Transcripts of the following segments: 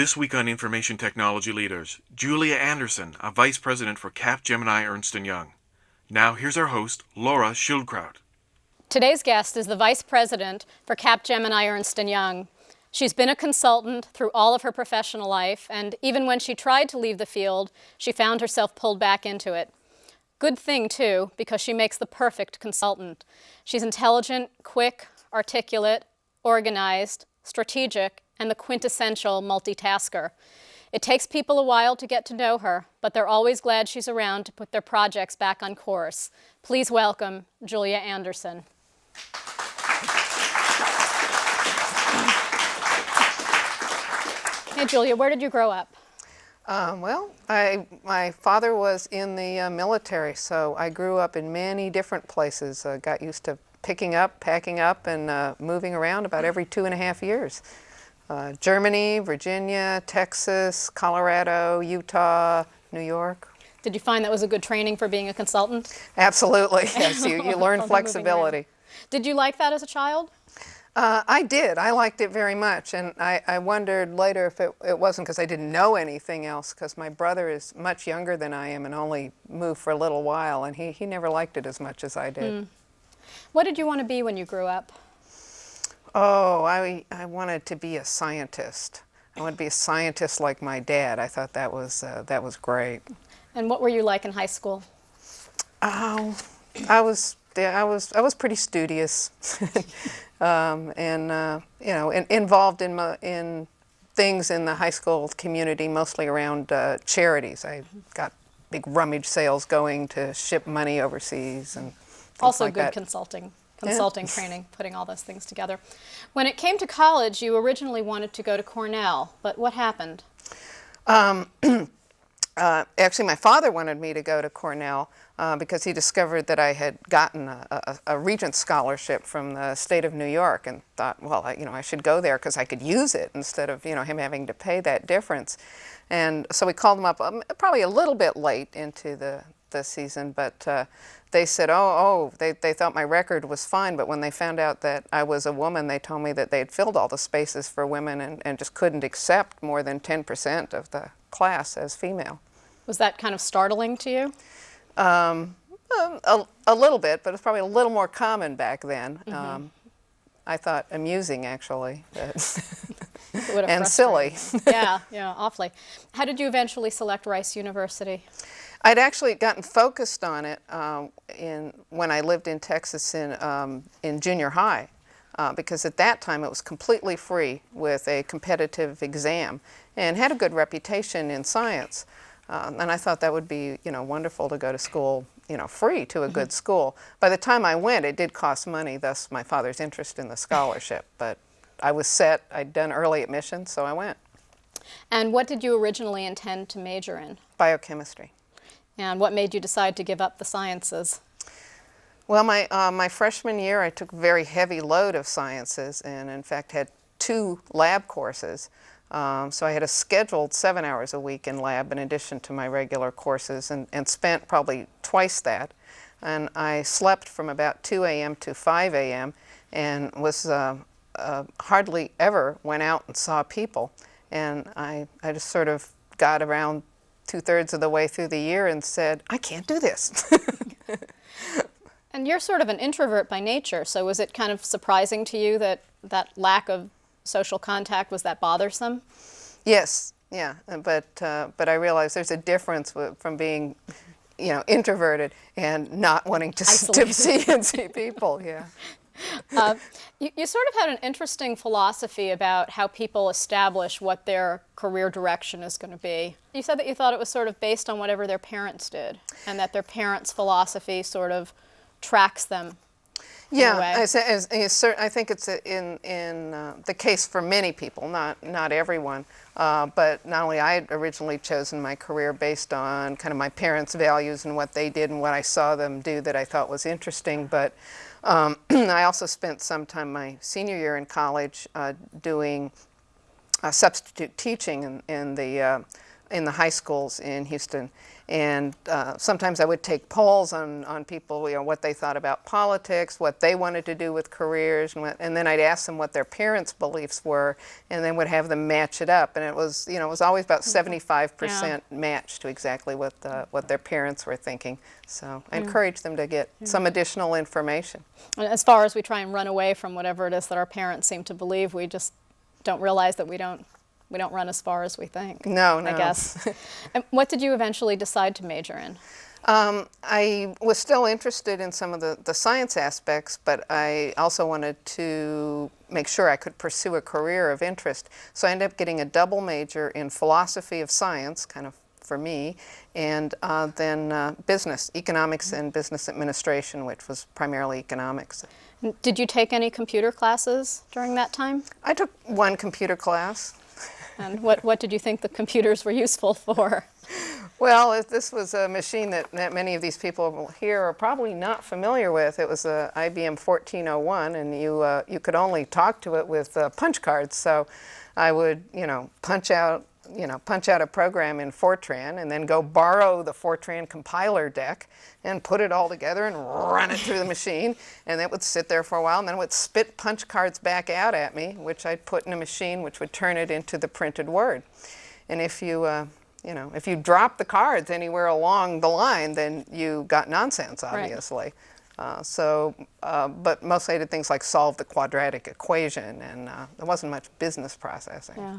This week on Information Technology Leaders, Julia Anderson, a Vice President for Cap Gemini Ernst Young. Now here's our host, Laura Schildkraut. Today's guest is the Vice President for Cap Gemini Ernst Young. She's been a consultant through all of her professional life, and even when she tried to leave the field, she found herself pulled back into it. Good thing, too, because she makes the perfect consultant. She's intelligent, quick, articulate, organized, strategic, and the quintessential multitasker. It takes people a while to get to know her, but they're always glad she's around to put their projects back on course. Please welcome Julia Anderson. Hey, Julia, where did you grow up? My father was in the military, so I grew up in many different places. Got used to picking up, packing up, and moving around about every 2.5 years. Germany, Virginia, Texas, Colorado, Utah, New York. Did you find that was a good training for being a consultant? Absolutely, yes. You learn flexibility. Did you like that as a child? I did. I liked it very much, and I wondered later if it wasn't because I didn't know anything else, because my brother is much younger than I am and only moved for a little while, and he never liked it as much as I did. What did you want to be when you grew up? Oh, I wanted to be a scientist. I wanted to be a scientist like my dad. I thought that was great. And what were you like in high school? Oh, I was pretty studious, involved in things in the high school community, mostly around charities. I got big rummage sales going to ship money overseas and things also like good that. Consulting training, putting all those things together. When it came to college, you originally wanted to go to Cornell, but what happened? Actually, my father wanted me to go to Cornell because he discovered that I had gotten a Regents scholarship from the state of New York, and thought, well, I should go there because I could use it instead of him having to pay that difference. And so we called him up probably a little bit late into the season, but they said, they thought my record was fine, but when they found out that I was a woman, they told me that they had filled all the spaces for women and just couldn't accept more than 10% of the class as female. Was that kind of startling to you? A little bit, but it's probably a little more common back then. I thought amusing, actually, and silly. Yeah, awfully. How did you eventually select Rice University? I'd actually gotten focused on it when I lived in Texas in junior high, because at that time it was completely free with a competitive exam and had a good reputation in science. And I thought that would be, wonderful to go to school, free to a good school. By the time I went, it did cost money, thus my father's interest in the scholarship. But I was set. I'd done early admission, so I went. And what did you originally intend to major in? Biochemistry. And what made you decide to give up the sciences? Well, my freshman year, I took a very heavy load of sciences, and in fact had 2 lab courses. So I had a scheduled 7 hours a week in lab in addition to my regular courses, and spent probably twice that. And I slept from about 2 a.m. to 5 a.m. and was hardly ever went out and saw people. And I just sort of got around 2/3 of the way through the year and said, I can't do this. And you're sort of an introvert by nature, so was it kind of surprising to you that lack of social contact was that bothersome? Yes, yeah, but I realize there's a difference from being, introverted and not wanting to see people. Yeah. You sort of had an interesting philosophy about how people establish what their career direction is going to be. You said that you thought it was sort of based on whatever their parents did, and that their parents' philosophy sort of tracks them. Yeah, I think it's in the case for many people, not everyone. But not only I had originally chosen my career based on kind of my parents' values and what they did and what I saw them do that I thought was interesting, but I also spent some time my senior year in college doing substitute teaching in the in the high schools in Houston. And sometimes I would take polls on people, you know, what they thought about politics, what they wanted to do with careers, and then I'd ask them what their parents' beliefs were, and then would have them match it up. And it was, you know, it was always about 75% matched to exactly what their parents were thinking. So I encourage them to get some additional information. And as far as we try and run away from whatever it is that our parents seem to believe, we just don't realize that we don't run as far as we think. No. I guess. And what did you eventually decide to major in? I was still interested in some of the science aspects, but I also wanted to make sure I could pursue a career of interest. So I ended up getting a double major in philosophy of science, kind of for me, and then business, economics and business administration, which was primarily economics. Did you take any computer classes during that time? I took one computer class. And what did you think the computers were useful for? Well, this was a machine that many of these people here are probably not familiar with. It was a IBM 1401, and you could only talk to it with punch cards. So I would, you know, punch out a program in Fortran and then go borrow the Fortran compiler deck and put it all together and run it through the machine, and it would sit there for a while, and then it would spit punch cards back out at me, which I'd put in a machine which would turn it into the printed word. And if you if you drop the cards anywhere along the line, then you got nonsense, obviously. Right. But mostly I did things like solve the quadratic equation, and there wasn't much business processing. Yeah.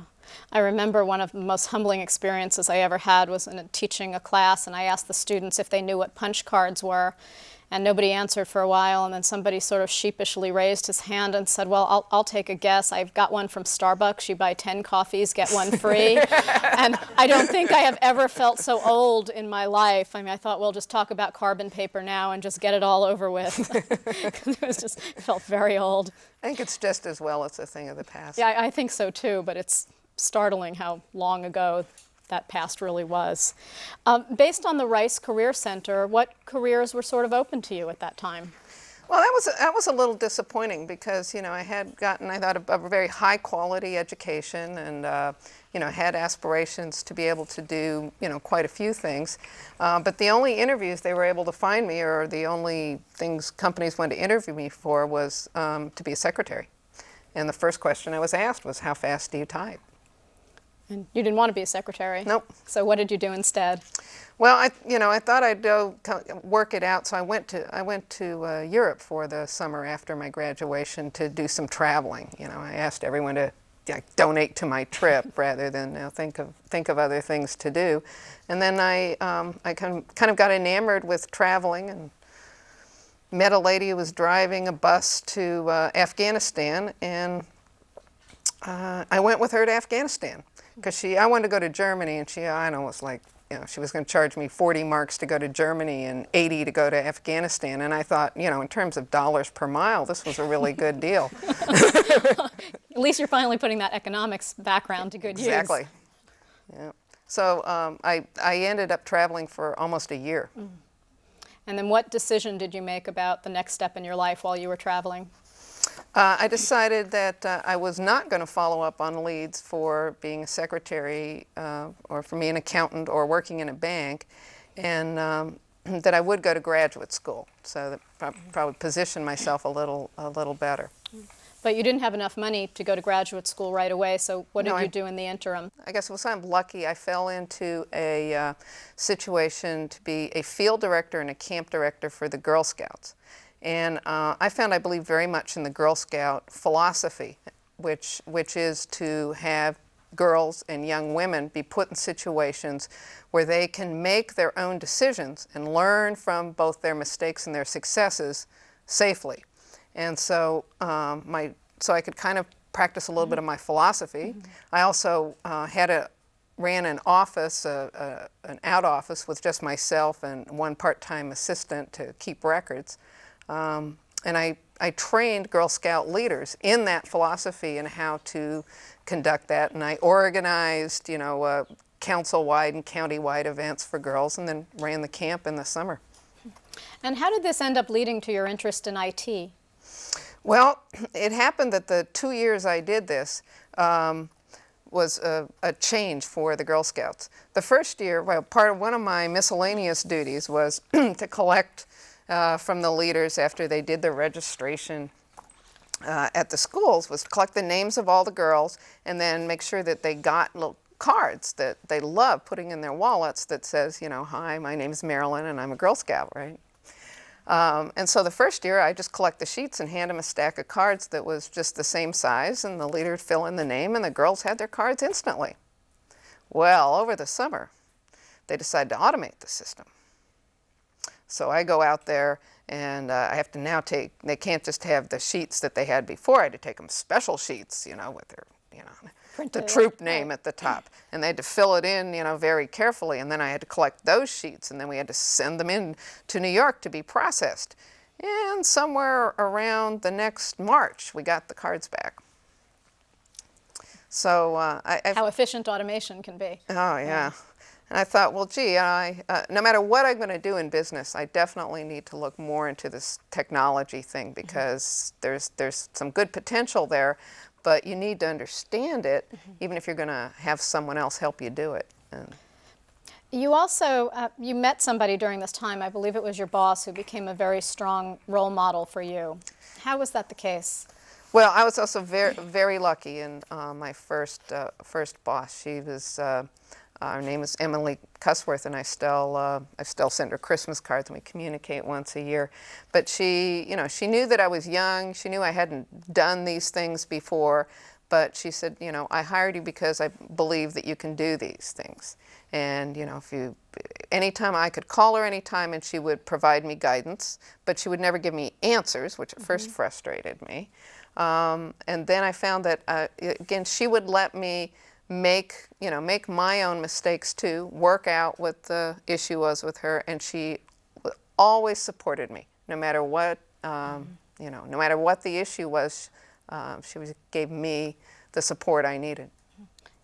I remember one of the most humbling experiences I ever had was in teaching a class, and I asked the students if they knew what punch cards were, and nobody answered for a while, and then somebody sort of sheepishly raised his hand and said, well, I'll take a guess. I've got one from Starbucks. You buy 10 coffees, get one free. And I don't think I have ever felt so old in my life. I mean, I thought, well, just talk about carbon paper now and just get it all over with. It felt very old. I think it's just as well it's a thing of the past. Yeah, I think so too, but it's startling how long ago that past really was. Based on the Rice Career Center, what careers were sort of open to you at that time? Well, that was a little disappointing because, you know, I had gotten, I thought, a very high quality education and, you know, had aspirations to be able to do, you know, quite a few things. But the only interviews they were able to find me, or the only things companies wanted to interview me for, was to be a secretary. And the first question I was asked was, how fast do you type? And you didn't want to be a secretary? Nope. So what did you do instead? Well, I thought I'd go work it out, so I went to Europe for the summer after my graduation to do some traveling. You know, I asked everyone to donate to my trip rather than think of other things to do, and then I kind of got enamored with traveling and met a lady who was driving a bus to Afghanistan, and I went with her to Afghanistan. Because I wanted to go to Germany, and was like, you know, she was going to charge me 40 marks to go to Germany and 80 to go to Afghanistan. And I thought, you know, in terms of dollars per mile, this was a really good deal. At least you're finally putting that economics background to good use. Exactly. Yeah. So I ended up traveling for almost a year. Mm. And then what decision did you make about the next step in your life while you were traveling? I decided that I was not going to follow up on leads for being a secretary or for being an accountant or working in a bank, and that I would go to graduate school, so that probably position myself a little better. But you didn't have enough money to go to graduate school right away, so what did you do in the interim? I guess I was kind of lucky. I fell into a situation to be a field director and a camp director for the Girl Scouts. And I believe very much in the Girl Scout philosophy, which is to have girls and young women be put in situations where they can make their own decisions and learn from both their mistakes and their successes safely. And so, so I could kind of practice a little bit of my philosophy. I also ran an office, an out office with just myself and one part-time assistant to keep records. And I trained Girl Scout leaders in that philosophy and how to conduct that. And I organized, you know, council-wide and county-wide events for girls, and then ran the camp in the summer. And how did this end up leading to your interest in IT? Well, it happened that the 2 years I did this, was a change for the Girl Scouts. The first year, well, one of my miscellaneous duties was to collect from the leaders after they did their registration at the schools, was to collect the names of all the girls and then make sure that they got little cards that they love putting in their wallets that says, you know, hi, my name is Marilyn and I'm a Girl Scout, right? And so the first year I just collect the sheets and hand them a stack of cards that was just the same size, and the leader would fill in the name and the girls had their cards instantly. Well, over the summer they decided to automate the system. So I go out there and I have to now take, they can't just have the sheets that they had before. I had to take them special sheets, you know, with their, you know, the troop name at the top. And they had to fill it in, you know, very carefully. And then I had to collect those sheets, and then we had to send them in to New York to be processed. And somewhere around the next March, we got the cards back. So how efficient automation can be. Oh, yeah. And I thought, well, gee, no matter what I'm going to do in business, I definitely need to look more into this technology thing, because there's some good potential there, but you need to understand it, even if you're going to have someone else help you do it. And you also, you met somebody during this time, I believe it was your boss, who became a very strong role model for you. How was that the case? Well, I was also very lucky in my first boss. She was, her name is Emily Cusworth, and I still send her Christmas cards, and we communicate once a year. But she, you know, she knew that I was young. She knew I hadn't done these things before, but she said, you know, I hired you because I believe that you can do these things. And, you know, anytime I could call her anytime, and she would provide me guidance, but she would never give me answers, which at first frustrated me. And then I found that, again, she would let me make my own mistakes too, work out what the issue was with her, and she always supported me, no matter what, you know, no matter what the issue was. She gave me the support I needed.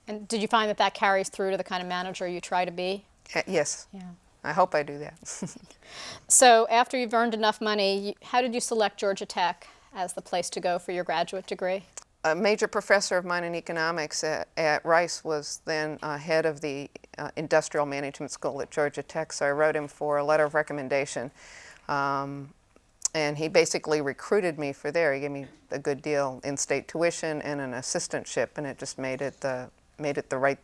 And did you find that that carries through to the kind of manager you try to be? Yes. Yeah. I hope I do that. So after you've earned enough money, how did you select Georgia Tech as the place to go for your graduate degree? A major professor of mine in economics at Rice was then head of the industrial management school at Georgia Tech, so I wrote him for a letter of recommendation. And he basically recruited me for there. He gave me a good deal, in-state tuition and an assistantship, and it just made it very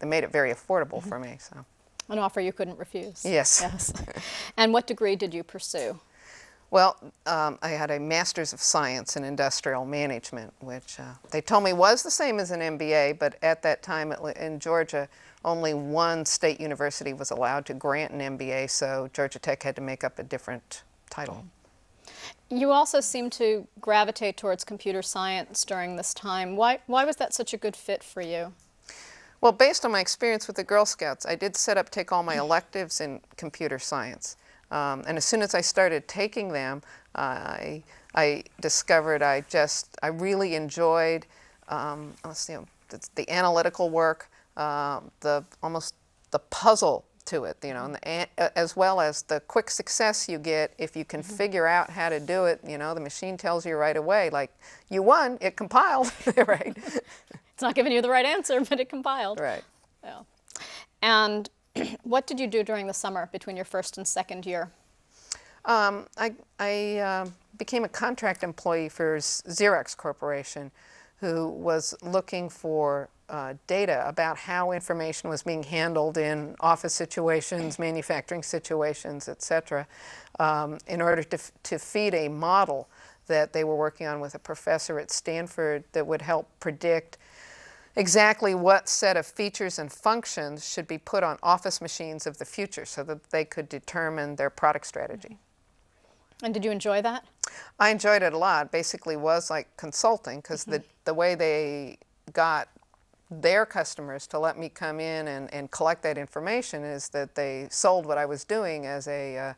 affordable for me. So, an offer you couldn't refuse. Yes. Yes. And what degree did you pursue? Well, I had a Master's of Science in Industrial Management, which they told me was the same as an MBA, but at that time in Georgia, only one state university was allowed to grant an MBA, so Georgia Tech had to make up a different title. You also seem to gravitate towards computer science during this time. Why was that such a good fit for you? Well, based on my experience with the Girl Scouts, I did take all my electives in computer science. And as soon as I started taking them, I discovered I really enjoyed the analytical work, almost the puzzle to it, you know, and as well as the quick success you get if you can figure out how to do it. You know, the machine tells you right away, like, you won, it compiled, right? It's not giving you the right answer, but it compiled. Right. Yeah. And what did you do during the summer between your first and second year? I became a contract employee for Xerox Corporation, who was looking for data about how information was being handled in office situations, manufacturing situations, etc., in order to feed a model that they were working on with a professor at Stanford that would help predict exactly what set of features and functions should be put on office machines of the future so that they could determine their product strategy. And did you enjoy that? I enjoyed it a lot. Basically was like consulting, because the way they got their customers to let me come in and collect that information is that they sold what I was doing as a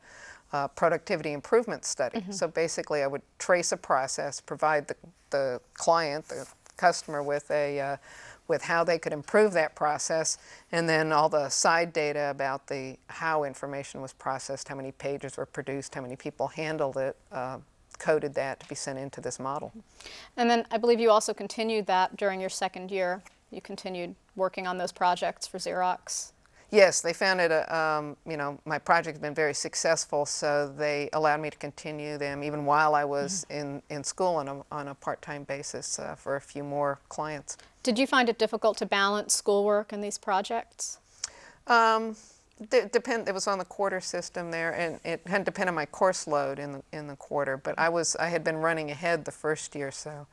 productivity improvement study. So basically I would trace a process, provide the client, the customer with how they could improve that process, and then all the side data about how information was processed, how many pages were produced, how many people handled it, coded that to be sent into this model. And then I believe you also continued that during your second year. you continued working on those projects for Xerox. Yes, they found it, you know, my project had been very successful, so they allowed me to continue them even while I was in school on a part-time basis for a few more clients. Did you find it difficult to balance schoolwork and these projects? It was on the quarter system there, and it had to depend on my course load in the quarter, but I had been running ahead the first year, so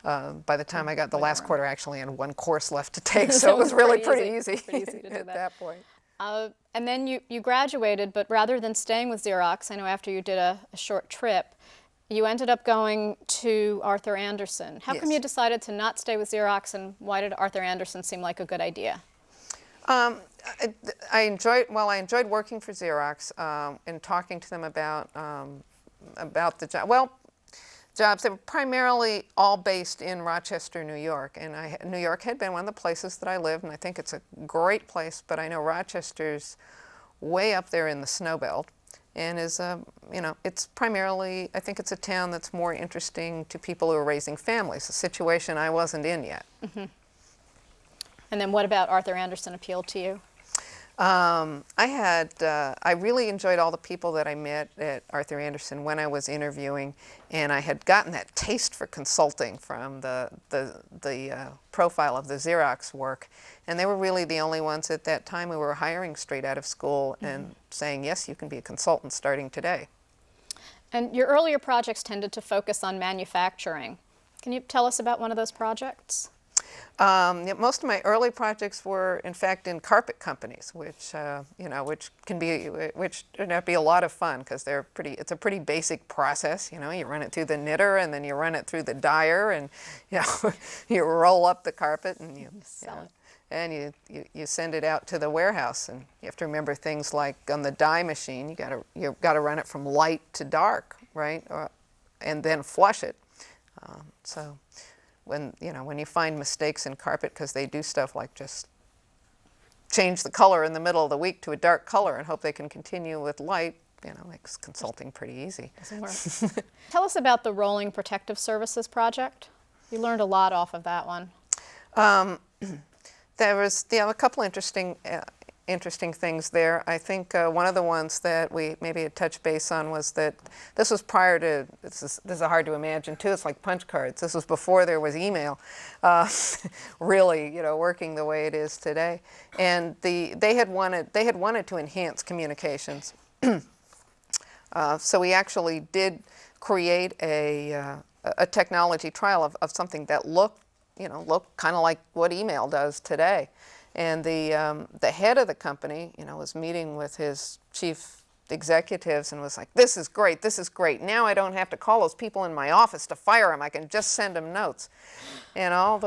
by the time I got the last quarter, I actually had one course left to take, so it was really pretty easy to do at that point. And then you graduated, but rather than staying with Xerox, I know after you did a short trip, you ended up going to Arthur Andersen. How come you decided to not stay with Xerox, and why did Arthur Andersen seem like a good idea? I enjoyed working for Xerox and talking to them about the job. Well, jobs that were primarily all based in Rochester, New York, and New York had been one of the places that I lived, and I think it's a great place. But I know Rochester's way up there in the snow belt, and is you know, it's primarily, I think it's a town that's more interesting to people who are raising families, a situation I wasn't in yet. Mm-hmm. And then what about Arthur Andersen appealed to you? I really enjoyed all the people that I met at Arthur Andersen when I was interviewing, and I had gotten that taste for consulting from the profile of the Xerox work, and they were really the only ones at that time who were hiring straight out of school and saying, yes, you can be a consultant starting today. And your earlier projects tended to focus on manufacturing. Can you tell us about one of those projects? Yeah, most of my early projects were, in fact, in carpet companies, which you know, which turned out to be a lot of fun because it's a pretty basic process. You know, you run it through the knitter, and then you run it through the dyer, and you know, you roll up the carpet, and you sell it, and you send it out to the warehouse. And you have to remember things like on the dye machine, you got to run it from light to dark, right, and then flush it. So. When you find mistakes in carpet because they do stuff like just change the color in the middle of the week to a dark color and hope they can continue with light, you know, makes consulting pretty easy. Doesn't work. Tell us about the Rolling Protective Services project. You learned a lot off of that one. There was a couple interesting things there. I think one of the ones that we maybe had touched base on was that this was prior to, this is hard to imagine too, it's like punch cards. This was before there was email, really, you know, working the way it is today. And they had wanted to enhance communications. So we actually did create a technology trial of something that looked kind of like what email does today. And the head of the company, you know, was meeting with his chief executives and was like, this is great, this is great. Now I don't have to call those people in my office to fire them. I can just send them notes. And all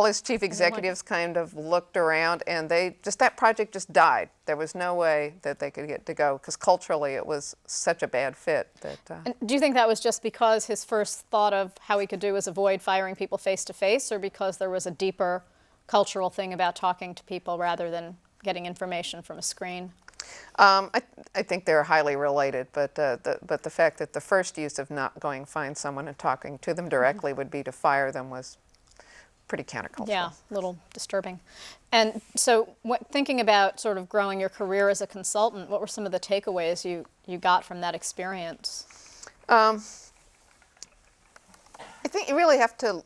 his chief executives kind of looked around, and that project just died. There was no way that they could get to go, because culturally it was such a bad fit. And do you think that was just because his first thought of how he could do was avoid firing people face to face, or because there was a deeper cultural thing about talking to people rather than getting information from a screen? I think they're highly related, but the fact that the first use of not going find someone and talking to them directly would be to fire them was pretty countercultural. Yeah, a little disturbing. And so thinking about sort of growing your career as a consultant, what were some of the takeaways you got from that experience? I think you really have to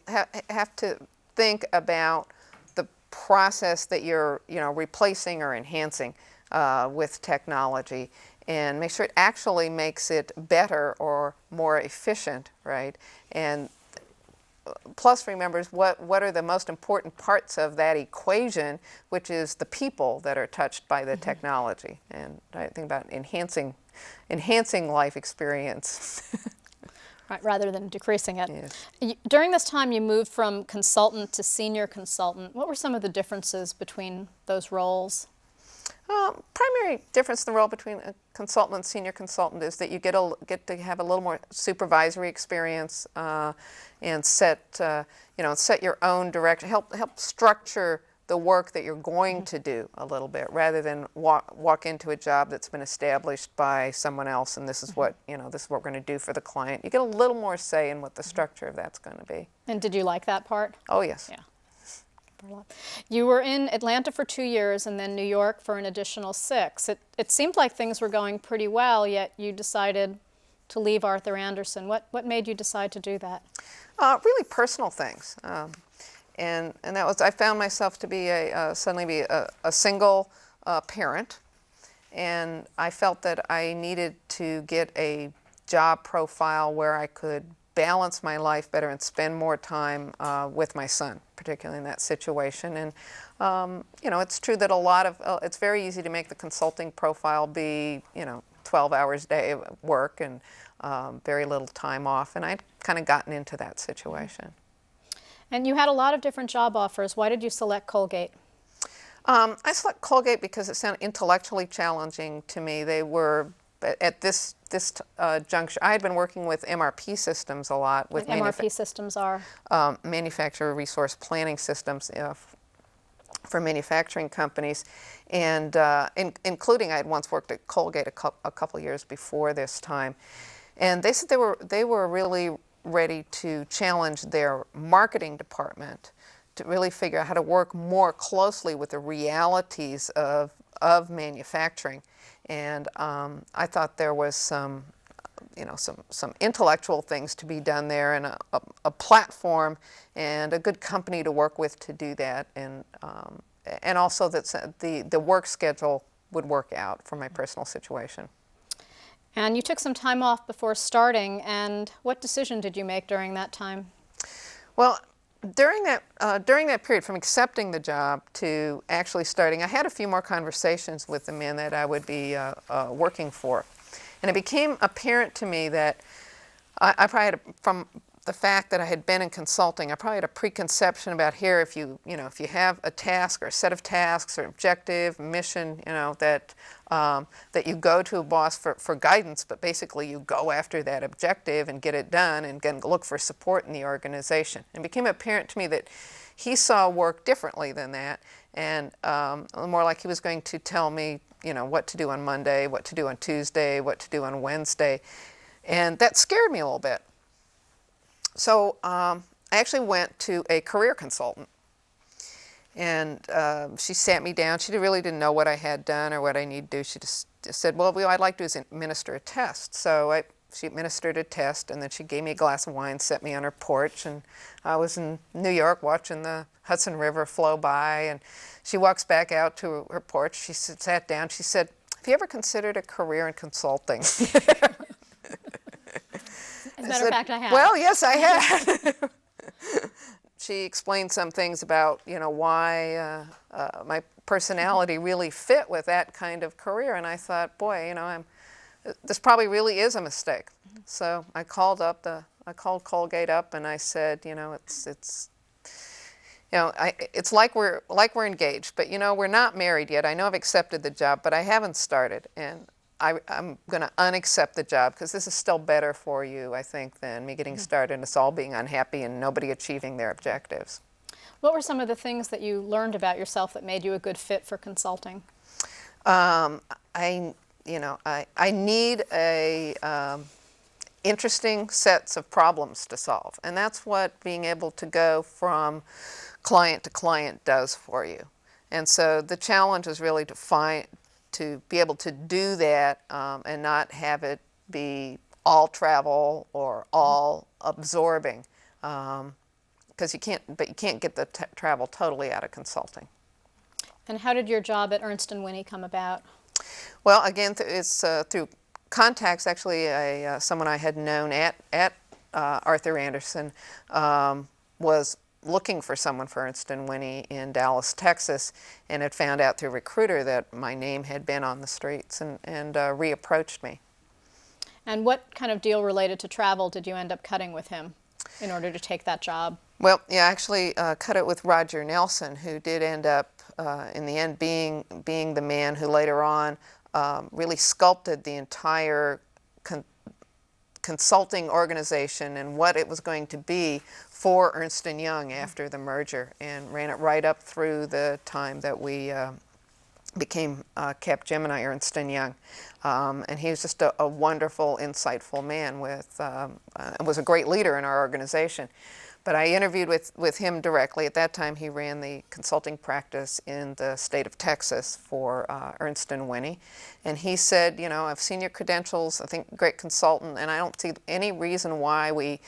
think about the process that you're replacing or enhancing with technology, and make sure it actually makes it better or more efficient, right? And plus remembers what are the most important parts of that equation, which is the people that are touched by the technology. And I think about enhancing life experience. Right, rather than decreasing it. Yes. During this time you moved from consultant to senior consultant. What were some of the differences between those roles? Primary difference in the role between a consultant and senior consultant is that you get to have a little more supervisory experience and set your own direction, help structure the work that you're going to do a little bit, rather than walk into a job that's been established by someone else, and this is what, this is what we're going to do for the client. You get a little more say in what the structure of that's going to be. And did you like that part? Oh, yes. Yeah. You were in Atlanta for 2 years and then New York for an additional 6. It seemed like things were going pretty well, yet you decided to leave Arthur Andersen. What made you decide to do that? Really personal things. And that was, I found myself to be suddenly be a single parent, and I felt that I needed to get a job profile where I could balance my life better and spend more time with my son, particularly in that situation. And it's true that a lot of it's very easy to make the consulting profile be 12 hours a day of work and very little time off, and I'd kind of gotten into that situation. And you had a lot of different job offers. Why did you select Colgate? I selected Colgate because it sounded intellectually challenging to me. They were, at this juncture, I had been working with MRP systems a lot. With MRP systems are? Manufacturer resource planning systems for manufacturing companies. And including, I had once worked at Colgate a couple years before this time. And they said they were really ready to challenge their marketing department to really figure out how to work more closely with the realities of manufacturing. And I thought there was some intellectual things to be done there, and a platform and a good company to work with to do that, and also that the work schedule would work out for my personal situation. And you took some time off before starting, and what decision did you make during that time? Well, during that period, from accepting the job to actually starting, I had a few more conversations with the men that I would be working for. And it became apparent to me that I probably had, from the fact that I had been in consulting, I probably had a preconception about here, if you have a task or a set of tasks or objective, mission, that you go to a boss for guidance, but basically you go after that objective and get it done and again, look for support in the organization. And it became apparent to me that he saw work differently than that, and more like he was going to tell me, what to do on Monday, what to do on Tuesday, what to do on Wednesday. And that scared me a little bit. So I actually went to a career consultant, and she sat me down. She really didn't know what I had done or what I need to do. She just said, well, what I'd like to do is administer a test. So she administered a test, and then she gave me a glass of wine, set me on her porch, and I was in New York watching the Hudson River flow by, and she walks back out to her porch. She sat down. She said, have you ever considered a career in consulting? As a matter of fact, I have. Well, yes, I have. She explained some things about, why my personality really fit with that kind of career, and I thought, boy, this probably really is a mistake. So I called Colgate up, and I said, it's like we're engaged, but we're not married yet. I know I've accepted the job, but I haven't started, and I'm going to unaccept the job because this is still better for you, I think, than me getting started and us all being unhappy and nobody achieving their objectives. What were some of the things that you learned about yourself that made you a good fit for consulting? I need interesting sets of problems to solve, and that's what being able to go from client to client does for you. And so the challenge is really to be able to do that and not have it be all travel or all absorbing, because you can't get the travel totally out of consulting. And how did your job at Ernst & Winnie come about? Well, again, it's through contacts. Actually, someone I had known at Arthur Andersen was looking for someone for Ernst & Winnie in Dallas, Texas, and had found out through a recruiter that my name had been on the streets and reapproached me. And what kind of deal related to travel did you end up cutting with him in order to take that job? Well, yeah, I actually cut it with Roger Nelson, who did end up, in the end, being the man who later on really sculpted the entire consulting organization and what it was going to be for Ernst Young after the merger, and ran it right up through the time that we became Cap Gemini Ernst Young. And he was just a wonderful, insightful man and was a great leader in our organization. But I interviewed with him directly. At that time, he ran the consulting practice in the state of Texas for Ernst & Winnie. And he said, you know, I've seen your credentials, I think great consultant, and I don't see any reason why we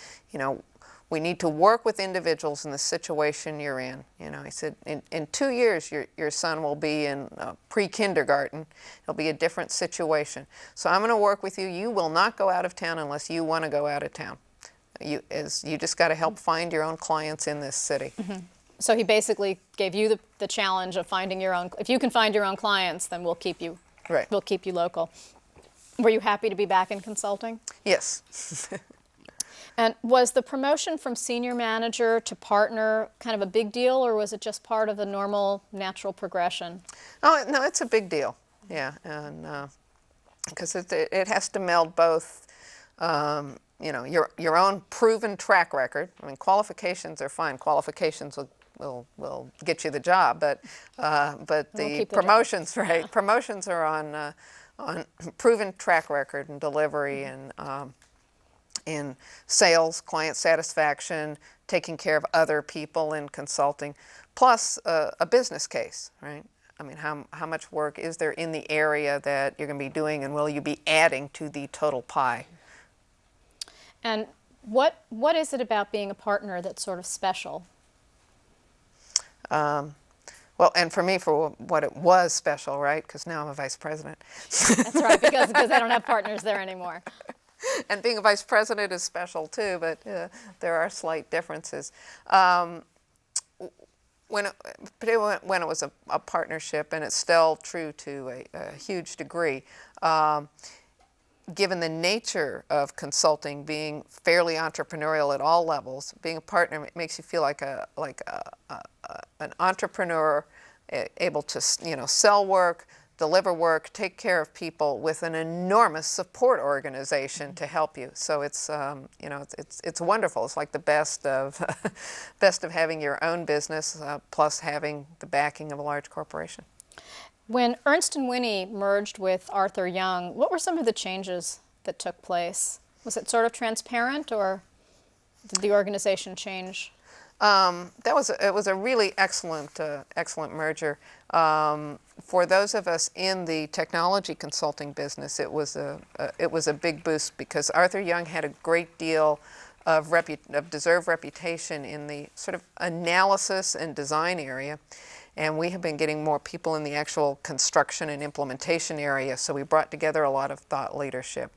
need to work with individuals in the situation you're in. You know, he said, in 2 years, your son will be in pre-kindergarten. It'll be a different situation. So I'm going to work with you. You will not go out of town unless you want to go out of town. You just got to help find your own clients in this city. Mm-hmm. So he basically gave you the challenge of finding your own. If you can find your own clients, then we'll keep you. Right. We'll keep you local. Were you happy to be back in consulting? Yes. And was the promotion from senior manager to partner kind of a big deal, or was it just part of the normal, natural progression? Oh, no, it's a big deal. Yeah, and because it has to meld both. You know, your own proven track record. I mean, qualifications are fine. Qualifications will get you the job, but the promotions, right? Promotions are on proven track record and delivery and in sales, client satisfaction, taking care of other people in consulting, plus a business case, right? I mean, how much work is there in the area that you're going to be doing, and will you be adding to the total pie? And what is it about being a partner that's sort of special? Well, and for me, for what it was special, right? Because now I'm a vice president. That's right, because I don't have partners there anymore. And being a vice president is special too, but there are slight differences. Particularly when it was a partnership, and it's still true to a huge degree, given the nature of consulting being fairly entrepreneurial at all levels, being a partner makes you feel like an entrepreneur, able to sell work, deliver work, take care of people with an enormous support organization to help you. So it's it's wonderful. It's like the best of having your own business plus having the backing of a large corporation. When Ernst & Winnie merged with Arthur Young, what were some of the changes that took place? Was it sort of transparent, or did the organization change? It was a really excellent merger. For those of us in the technology consulting business, it was a big boost, because Arthur Young had a great deal of deserved reputation in the sort of analysis and design area. And we have been getting more people in the actual construction and implementation area, so we brought together a lot of thought leadership.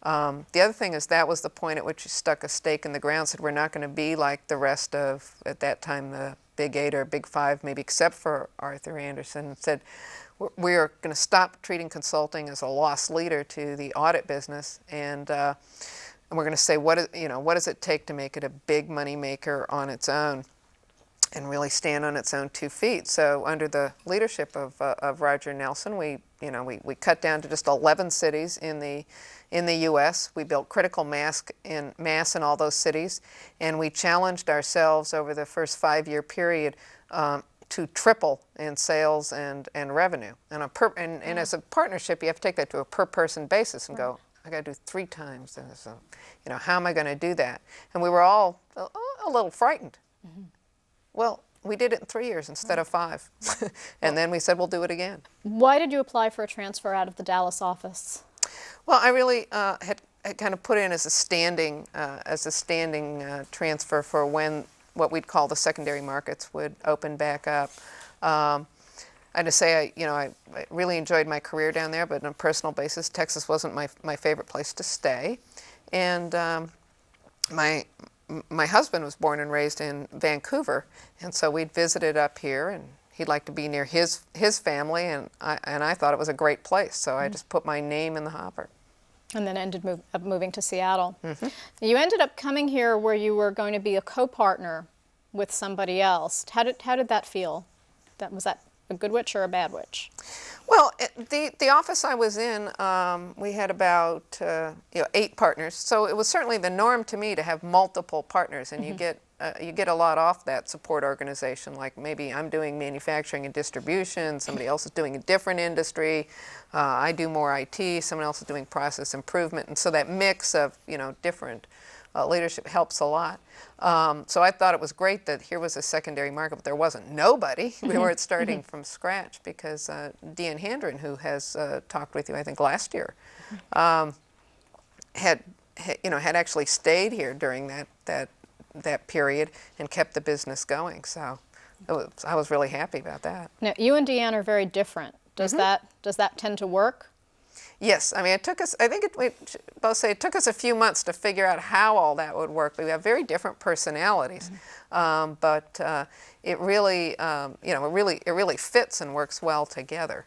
The other thing is, that was the point at which you stuck a stake in the ground, said we're not going to be like the rest of, at that time, the Big 8 or Big 5, maybe except for Arthur Andersen, and said we're going to stop treating consulting as a lost leader to the audit business, and we're going to say, what does it take to make it a big money maker on its own, and really stand on its own 2 feet. So under the leadership of Roger Nelson, we cut down to just 11 cities in the U.S. We built critical mass in all those cities, and we challenged ourselves over the first 5-year period to triple in sales and revenue. And as a partnership, you have to take that to a per person basis and go, I got to do 3 times. And so, how am I going to do that? And we were all a little frightened. Mm-hmm. Well, we did it in 3 years instead of 5. And then we said, we'll do it again. Why did you apply for a transfer out of the Dallas office? Well, I really had kind of put in as a standing transfer for when what we'd call the secondary markets would open back up. I had to say, I really enjoyed my career down there, but on a personal basis, Texas wasn't my favorite place to stay. And my husband was born and raised in Vancouver, and so we'd visited up here, and he'd like to be near his family, and I thought it was a great place, so I just put my name in the hopper. And then ended up moving to Seattle. Mm-hmm. You ended up coming here where you were going to be a co-partner with somebody else. How did that feel? Was that a good witch or a bad witch? Well, the office I was in, we had about 8 partners, so it was certainly the norm to me to have multiple partners, and you get you get a lot off that support organization. Like maybe I'm doing manufacturing and distribution, somebody else is doing a different industry. I do more IT, someone else is doing process improvement, and so that mix of different leadership helps a lot. So I thought it was great that here was a secondary market, but there wasn't nobody. We weren't starting from scratch because Deanne Handren, who has talked with you, I think last year, had actually stayed here during that period and kept the business going. So I was really happy about that. Now, you and Deanne are very different. Does that tend to work? Yes, I mean it took us. I think we both say it took us a few months to figure out how all that would work. We have very different personalities, but it really, it really fits and works well together.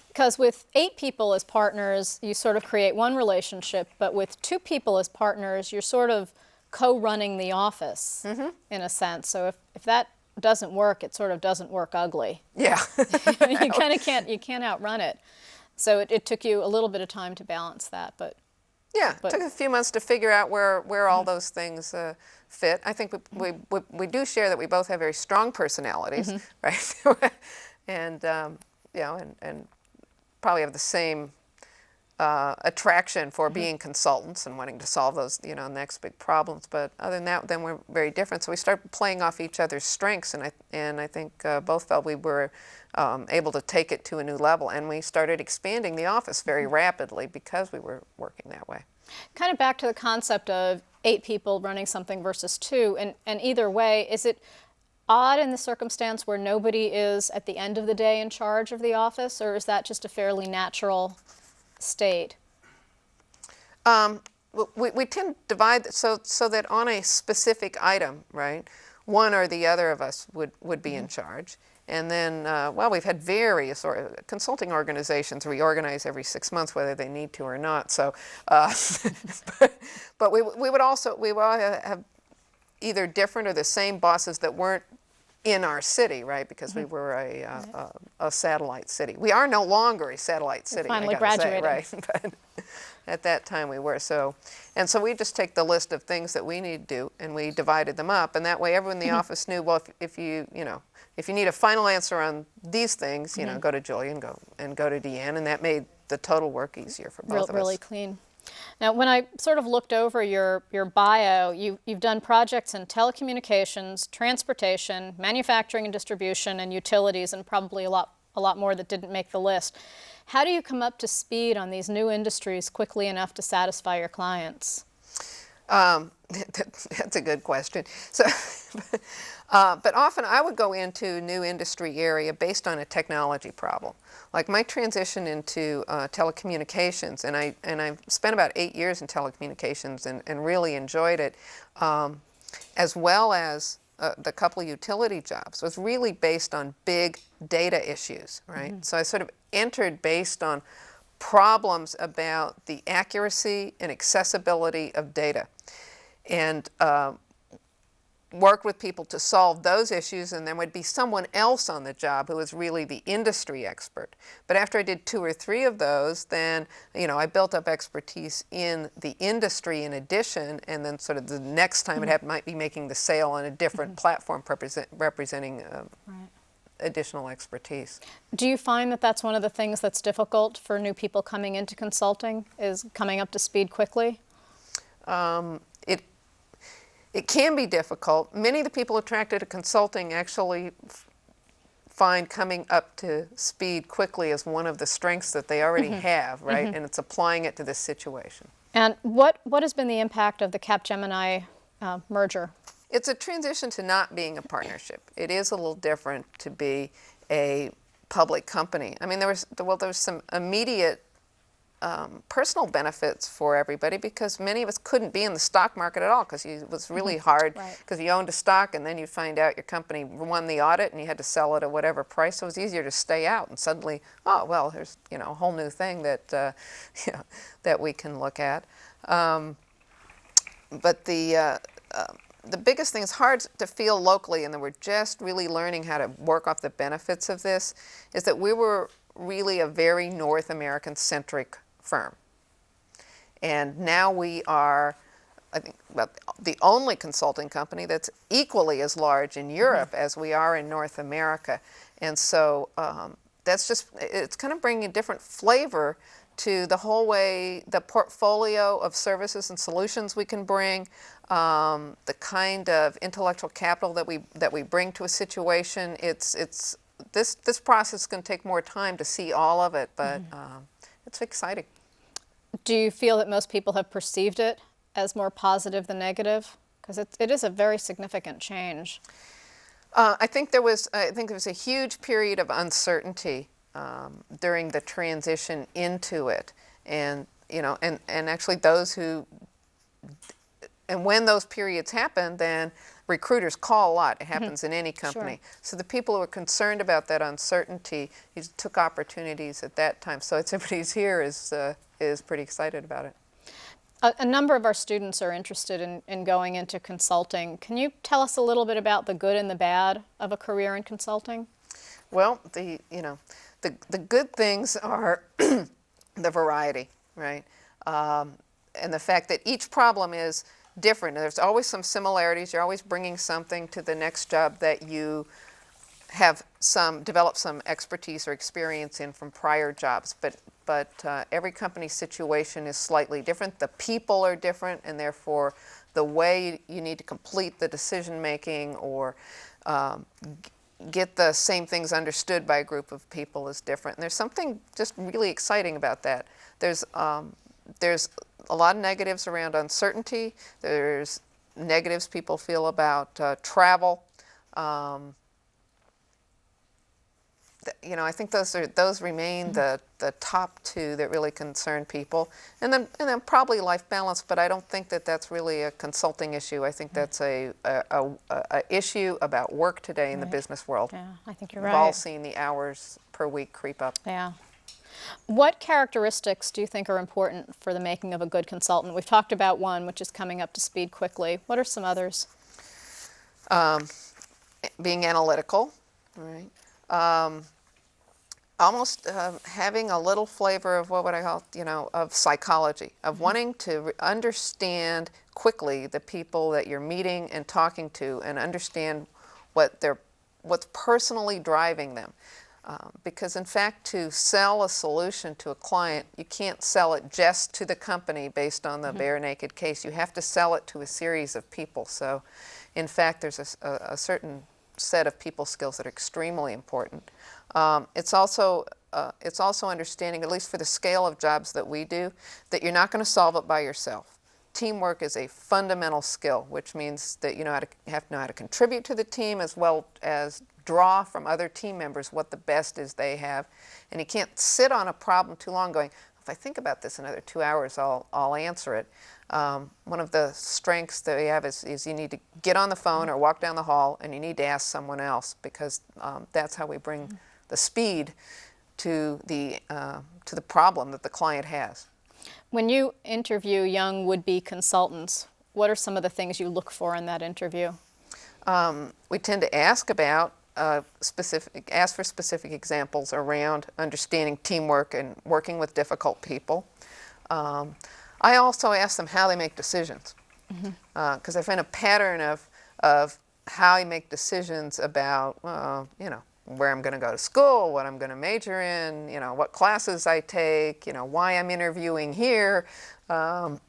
Because with 8 people as partners, you sort of create one relationship, but with 2 people as partners, you're sort of co-running the office in a sense. So if that doesn't work, it sort of doesn't work ugly. Yeah, you kind of can't outrun it. So it took you a little bit of time to balance that, but yeah, it took a few months to figure out where all those things fit. I think we do share that we both have very strong personalities, right? And and probably have the same attraction for being consultants and wanting to solve those next big problems. But other than that, then we're very different. So we started playing off each other's strengths, and I think both felt we were able to take it to a new level, and we started expanding the office very rapidly because we were working that way. Kind of back to the concept of 8 people running something versus 2, and either way, is it odd in the circumstance where nobody is at the end of the day in charge of the office, or is that just a fairly natural state? We tend to divide so that on a specific item, right, one or the other of us would be in charge. And then, we've had various consulting organizations reorganize every 6 months, whether they need to or not. So, but we would all have either different or the same bosses that weren't in our city, right? Because we were a satellite city. We are no longer a satellite city. Finally I gotta graduated, say, right? But at that time we were. So we just take the list of things that we need to do, and we divided them up, and that way everyone in the office knew. Well, if you need a final answer on these things, go to Julia and go to Deanne, and that made the total work easier for both of us. Really clean. Now, when I sort of looked over your bio, you've done projects in telecommunications, transportation, manufacturing and distribution, and utilities, and probably a lot more that didn't make the list. How do you come up to speed on these new industries quickly enough to satisfy your clients? That's a good question. So, but often I would go into a new industry area based on a technology problem. Like my transition into telecommunications, and I spent about 8 years in telecommunications and really enjoyed it, as well as the couple of utility jobs, was really based on big data issues, right? So I sort of entered based on problems about the accuracy and accessibility of data, and worked with people to solve those issues, and there would be someone else on the job who was really the industry expert. But after I did 2 or 3 of those, then I built up expertise in the industry in addition, and then sort of the next time it might be making the sale on a different platform representing additional expertise. Do you find that that's one of the things that's difficult for new people coming into consulting, is coming up to speed quickly? It can be difficult. Many of the people attracted to consulting actually find coming up to speed quickly as one of the strengths that they already have, right? And it's applying it to this situation. And what has been the impact of the Cap Gemini merger? It's a transition to not being a partnership. It is a little different to be a public company. I mean, there was some immediate personal benefits for everybody, because many of us couldn't be in the stock market at all, because it was really hard, because you owned a stock and then you find out your company won the audit and you had to sell it at whatever price. So it was easier to stay out, and suddenly, oh well, there's a whole new thing that that we can look at. But the biggest thing is hard to feel locally, and that we're just really learning how to work off the benefits of this, is that we were really a very North American centric firm. And now we are I think, about the only consulting company that's equally as large in Europe as we are in North America. And so that's just, it's kind of bringing a different flavor to the whole way, the portfolio of services and solutions we can bring, the kind of intellectual capital that we bring to a situation. This process is going to take more time to see all of it, but it's exciting. Do you feel that most people have perceived it as more positive than negative? Because it is a very significant change. I think there was a huge period of uncertainty during the transition into it, and actually those who, and when those periods happen, then recruiters call a lot. It happens in any company. Sure. So the people who are concerned about that uncertainty took opportunities at that time. So it's everybody's here is pretty excited about it. A number of our students are interested in going into consulting. Can you tell us a little bit about the good and the bad of a career in consulting? Well, the good things are the variety, right? And the fact that each problem is different. There's always some similarities. You're always bringing something to the next job that you have developed some expertise or experience in from prior jobs. But every company's situation is slightly different. The people are different, and therefore the way you need to complete the decision making or get the same things understood by a group of people is different. And there's something just really exciting about that. There's a lot of negatives around uncertainty. There's negatives people feel about travel. I think those remain the top two that really concern people, and then probably life balance. But I don't think that that's really a consulting issue. I think that's a issue about work today in the business world. Yeah, I think you're We've right. all seen the hours per week creep up. Yeah. What characteristics do you think are important for the making of a good consultant? We've talked about one, which is coming up to speed quickly. What are some others? Being analytical, right? Almost having a little flavor of what would I call, of psychology, of wanting to understand quickly the people that you're meeting and talking to, and understand what's personally driving them. Because in fact, to sell a solution to a client, you can't sell it just to the company based on the bare naked case. You have to sell it to a series of people. So in fact, there's a certain set of people skills that are extremely important. It's also understanding, at least for the scale of jobs that we do, that you're not going to solve it by yourself. Teamwork is a fundamental skill, which means that you have to know how to contribute to the team as well as draw from other team members what the best is they have. And you can't sit on a problem too long going, if I think about this another 2 hours, I'll answer it. One of the strengths that we have is you need to get on the phone or walk down the hall, and you need to ask someone else, because that's how we bring the speed to the problem that the client has. When you interview young would-be consultants, what are some of the things you look for in that interview? We tend to ask about ask for specific examples around understanding teamwork and working with difficult people. I also ask them how they make decisions, because I find a pattern of how I make decisions about where I'm going to go to school, what I'm going to major in, what classes I take, why I'm interviewing here, are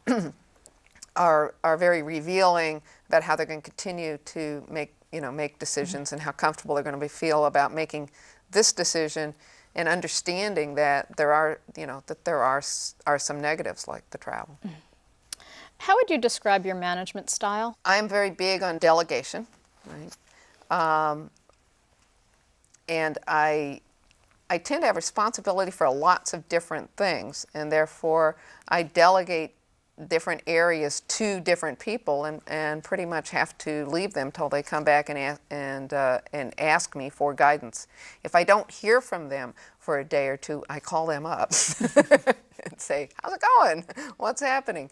very revealing about how they're going to continue to make decisions and how comfortable they're going to feel about making this decision, and understanding that there are some negatives like the travel. How would you describe your management style? I'm very big on delegation, right? And I tend to have responsibility for lots of different things, and therefore I delegate different areas to different people, and pretty much have to leave them till they come back and ask me for guidance. If I don't hear from them for a day or two, I call them up and say, "How's it going? What's happening?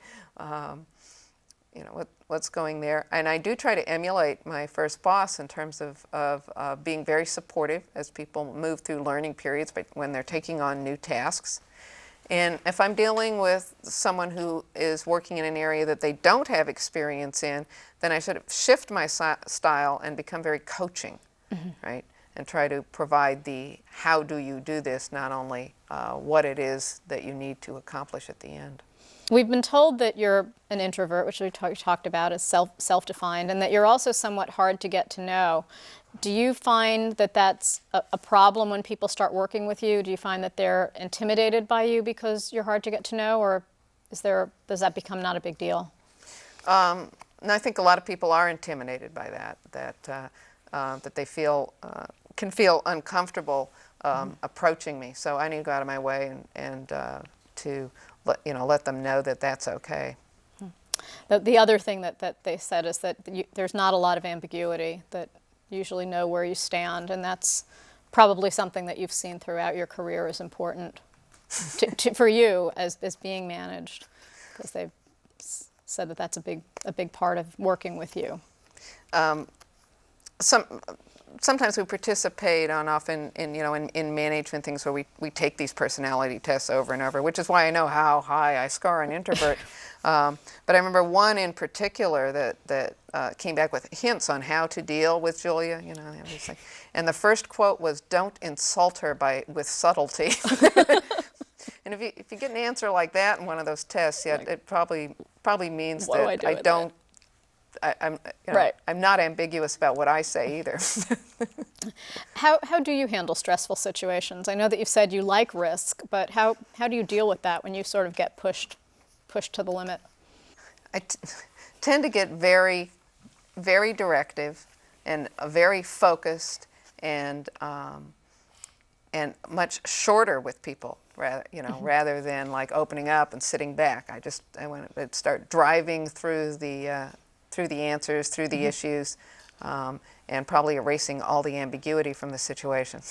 What's going there?" And I do try to emulate my first boss in terms of being very supportive as people move through learning periods, but when they're taking on new tasks. And if I'm dealing with someone who is working in an area that they don't have experience in, then I should shift my style and become very coaching, right? And try to provide the how do you do this, not only what it is that you need to accomplish at the end. We've been told that you're an introvert, which we talked about as self-defined, and that you're also somewhat hard to get to know. Do you find that that's a problem when people start working with you? Do you find that they're intimidated by you because you're hard to get to know, or does that become not a big deal? No, I think a lot of people are intimidated by that they can feel uncomfortable approaching me. So I need to go out of my way and to let them know that that's okay. The other thing that they said is that there's not a lot of ambiguity, that you usually know where you stand, and that's probably something that you've seen throughout your career is important for you as being managed, because they've said that that's a big part of working with you. Sometimes we participate often in management things where we take these personality tests over and over, which is why I know how high I score on introvert. But I remember one in particular that came back with hints on how to deal with Julia. And the first quote was, "Don't insult her with subtlety." And if you get an answer like that in one of those tests, it probably means that I'm not ambiguous about what I say either. How do you handle stressful situations? I know that you've said you like risk, but how do you deal with that when you sort of get pushed to the limit? I tend to get very, very directive and very focused and much shorter with people, rather than like opening up and sitting back. I want to start driving through the answers, through the issues, and probably erasing all the ambiguity from the situation.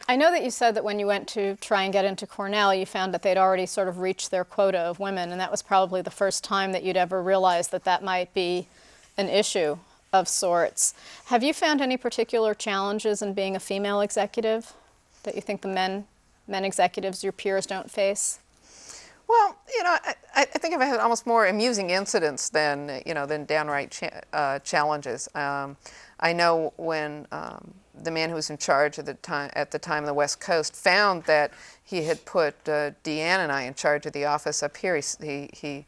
I know that you said that when you went to try and get into Cornell, you found that they'd already sort of reached their quota of women, and that was probably the first time that you'd ever realized that might be an issue of sorts. Have you found any particular challenges in being a female executive that you think the men executives, your peers, don't face? Well, I think I've had almost more amusing incidents than downright challenges. I know when the man who was in charge at the time on the West Coast found that he had put Deanne and I in charge of the office up here. He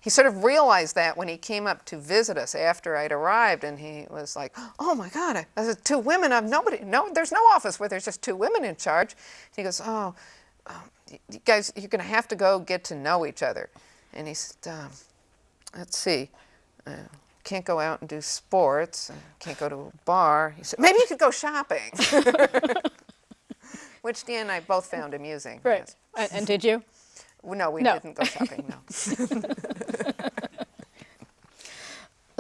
sort of realized that when he came up to visit us after I'd arrived, and he was like, "Oh my God, there's two women. There's no office where there's just two women in charge." And he goes, "Oh. You guys, you're going to have to go get to know each other." And he said, "Let's see, can't go out and do sports, can't go to a bar." He said, "Maybe you could go shopping." Which Deanne and I both found amusing. Right. Yes. And did you? No, we didn't go shopping, no.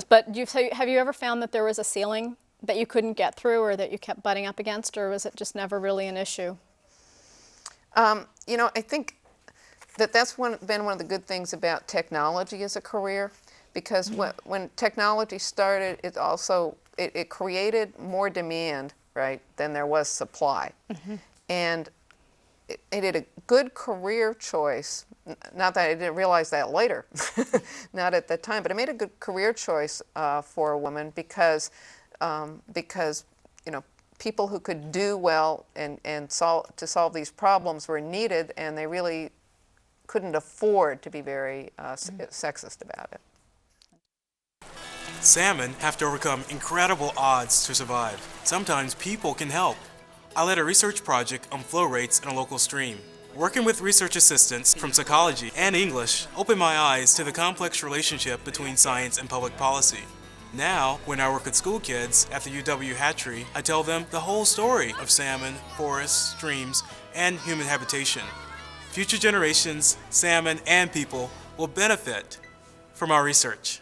But have you ever found that there was a ceiling that you couldn't get through, or that you kept butting up against, or was it just never really an issue? I think that's been one of the good things about technology as a career, because when technology started, it created more demand, right, than there was supply. And it did a good career choice. Not that I didn't realize that later, not at the time, but it made a good career choice for a woman because people who could do well and solve these problems were needed, and they really couldn't afford to be very sexist about it. Salmon have to overcome incredible odds to survive. Sometimes people can help. I led a research project on flow rates in a local stream. Working with research assistants from psychology and English opened my eyes to the complex relationship between science and public policy. Now, when I work with school kids at the UW hatchery, I tell them the whole story of salmon, forests, streams, and human habitation. Future generations, salmon, and people will benefit from our research.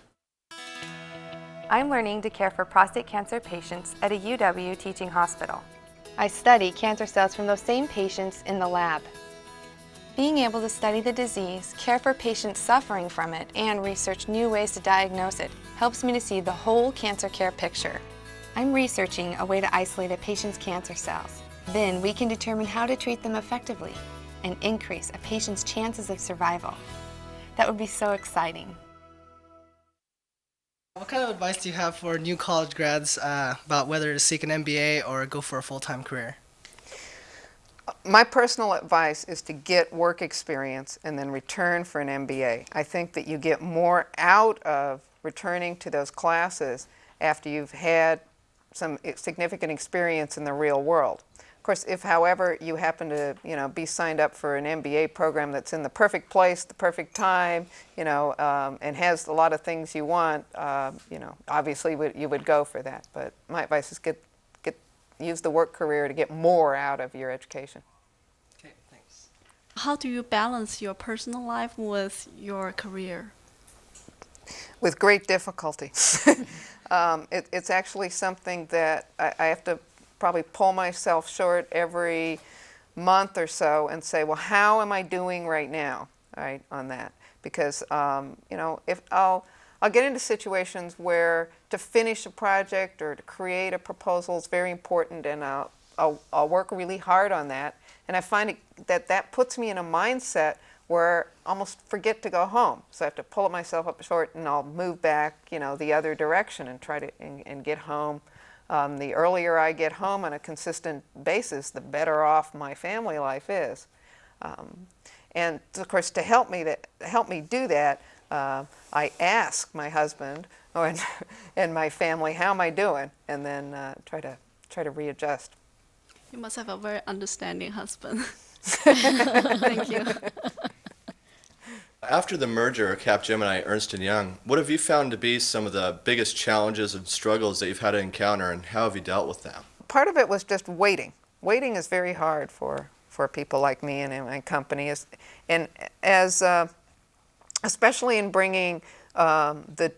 I'm learning to care for prostate cancer patients at a UW teaching hospital. I study cancer cells from those same patients in the lab. Being able to study the disease, care for patients suffering from it, and research new ways to diagnose it helps me to see the whole cancer care picture. I'm researching a way to isolate a patient's cancer cells. Then we can determine how to treat them effectively. and increase a patient's chances of survival. That would be so exciting. What kind of advice do you have for new college grads about whether to seek an MBA or go for a full-time career? My personal advice is to get work experience and then return for an MBA. I think that you get more out of returning to those classes after you've had some significant experience in the real world. Of course, if, however, you happen to, be signed up for an MBA program that's in the perfect place, the perfect time, and has a lot of things you want, obviously you would go for that. But my advice is use the work career to get more out of your education. Okay, thanks. How do you balance your personal life with your career? With great difficulty. It's actually something that I have to probably pull myself short every month or so and say, well, how am I doing right now, right, on that? Because, if I'll get into situations where to finish a project or to create a proposal is very important, and I'll work really hard on that. And I find that puts me in a mindset where I almost forget to go home. So I have to pull myself up short, and I'll move back, the other direction and try to and get home. The earlier I get home on a consistent basis, the better off my family life is. And of course, to help me do that, I ask my husband and my family, how am I doing? And then try to readjust. You must have a very understanding husband. Thank you. After the merger of Cap Gemini Ernst Young, what have you found to be some of the biggest challenges and struggles that you've had to encounter, and how have you dealt with them? Part of it was just waiting. Waiting is very hard for people like me and in my company, especially in bringing the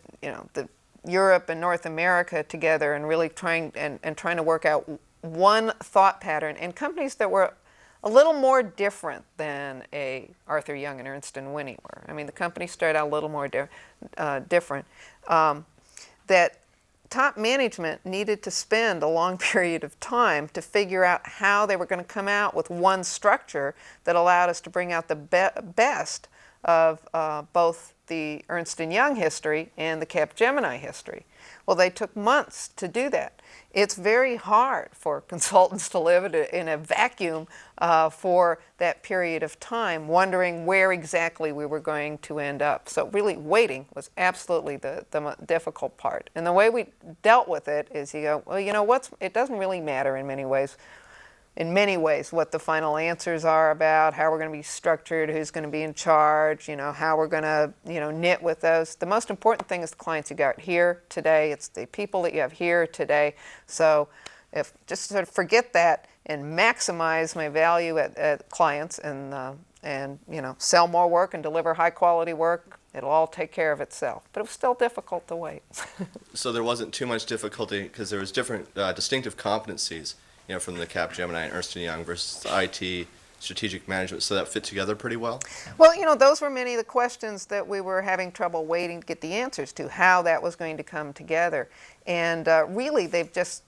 Europe and North America together and really trying to work out one thought pattern, and companies that were a little more different than Arthur Young and Ernst & Winnie were. I mean, the company started out a little more different. That top management needed to spend a long period of time to figure out how they were going to come out with one structure that allowed us to bring out the best of both the Ernst & Young history and the Cap Gemini history. Well, they took months to do that. It's very hard for consultants to live in a vacuum for that period of time, wondering where exactly we were going to end up. So really waiting was absolutely the difficult part. And the way we dealt with it is you go, well, it doesn't really matter in many ways what the final answers are about, how we're going to be structured, who's going to be in charge, how we're going to, knit with those. The most important thing is the clients you got here today. It's the people that you have here today. So if just sort of forget that and maximize my value at clients and sell more work and deliver high quality work, it'll all take care of itself. But it was still difficult to wait. So there wasn't too much difficulty because there was different distinctive competencies, from the Cap Gemini and Ernst Young versus IT, strategic management, so that fit together pretty well? Well, those were many of the questions that we were having trouble waiting to get the answers to, how that was going to come together. And really, they've just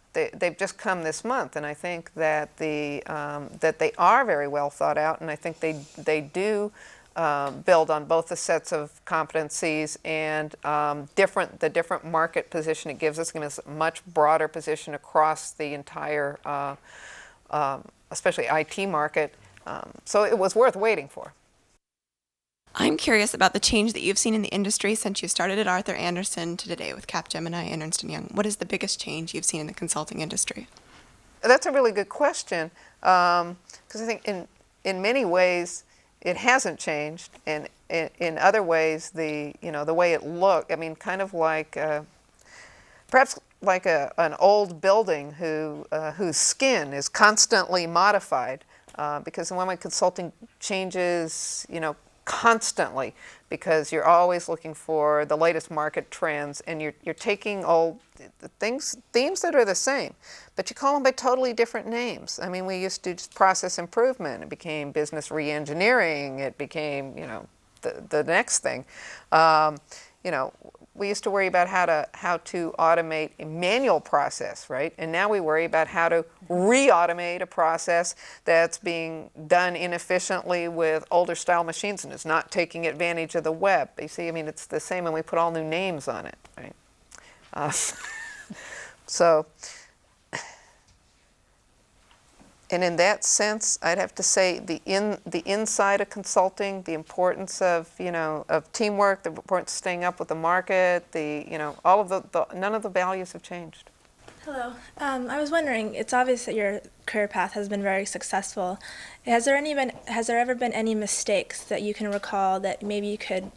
come this month, and I think that that they are very well thought out, and I think they do build on both the sets of competencies and the different market position it gives us. It gives us a much broader position across the entire, especially IT market. So it was worth waiting for. I'm curious about the change that you've seen in the industry since you started at Arthur Andersen to today with Cap Gemini and Ernst Young. What is the biggest change you've seen in the consulting industry? That's a really good question, because I think in many ways it hasn't changed, and in other ways the way it looked. I mean, kind of like perhaps like an old building whose skin is constantly modified, because the way consulting changes, constantly, because you're always looking for the latest market trends, and you're taking old themes that are the same, but you call them by totally different names. I mean, we used to just process improvement. It became business re-engineering. It became, the next thing. we used to worry about how to automate a manual process, right? And now we worry about how to re-automate a process that's being done inefficiently with older style machines and is not taking advantage of the web. You see, I mean, it's the same, and we put all new names on it, right? So, and in that sense, I'd have to say the inside of consulting, the importance of, you know, of teamwork, the importance of staying up with the market, all of none of the values have changed. Hello. I was wondering, it's obvious that your career path has been very successful. Has there ever been any mistakes that you can recall that maybe you could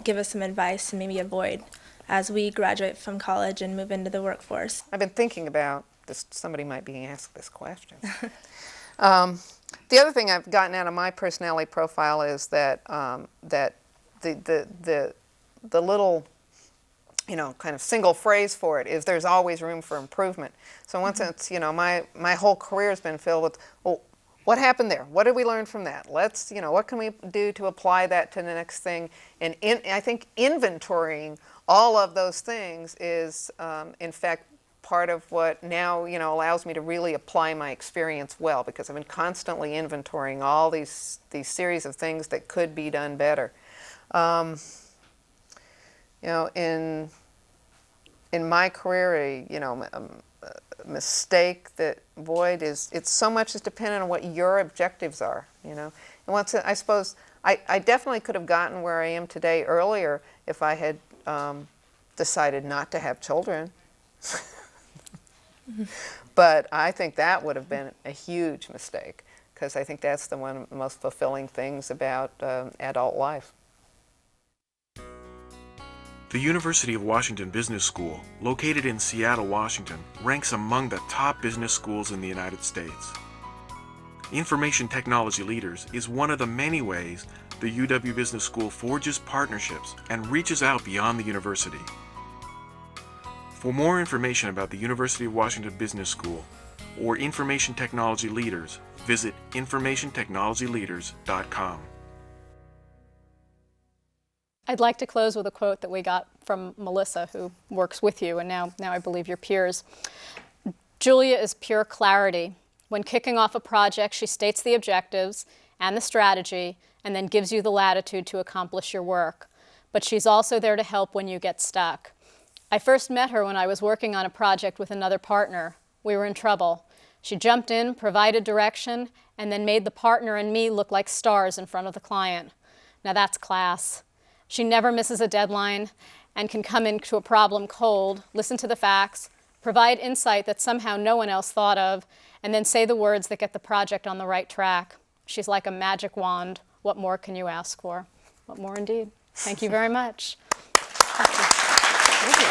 give us some advice and maybe avoid as we graduate from college and move into the workforce? I've been thinking about this. Somebody might be asked this question. The other thing I've gotten out of my personality profile is that that the little, you know, kind of single phrase for it is there's always room for improvement. So in one sense, you know, my whole career has been filled with, well, what happened there? What did we learn from that? Let's, you know, what can we do to apply that to the next thing? And I think inventorying all of those things is, in fact, part of what now, you know, allows me to really apply my experience well, because I've been constantly inventorying all these series of things that could be done better. You know, in my career, a mistake that it's so much is dependent on what your objectives are. You know, and once I suppose I definitely could have gotten where I am today earlier if I had decided not to have children. But I think that would have been a huge mistake, because I think that's one of the most fulfilling things about adult life. The University of Washington Business School, located in Seattle, Washington, ranks among the top business schools in the United States. Information Technology Leaders is one of the many ways the UW Business School forges partnerships and reaches out beyond the university. For more information about the University of Washington Business School or Information Technology Leaders, visit informationtechnologyleaders.com. I'd like to close with a quote that we got from Melissa, who works with you, and now I believe your peers. Julia is pure clarity. When kicking off a project, she states the objectives and the strategy, and then gives you the latitude to accomplish your work. But she's also there to help when you get stuck. I first met her when I was working on a project with another partner. We were in trouble. She jumped in, provided direction, and then made the partner and me look like stars in front of the client. Now that's class. She never misses a deadline and can come into a problem cold, listen to the facts, provide insight that somehow no one else thought of, and then say the words that get the project on the right track. She's like a magic wand. What more can you ask for? What more indeed? Thank you very much. Thank you.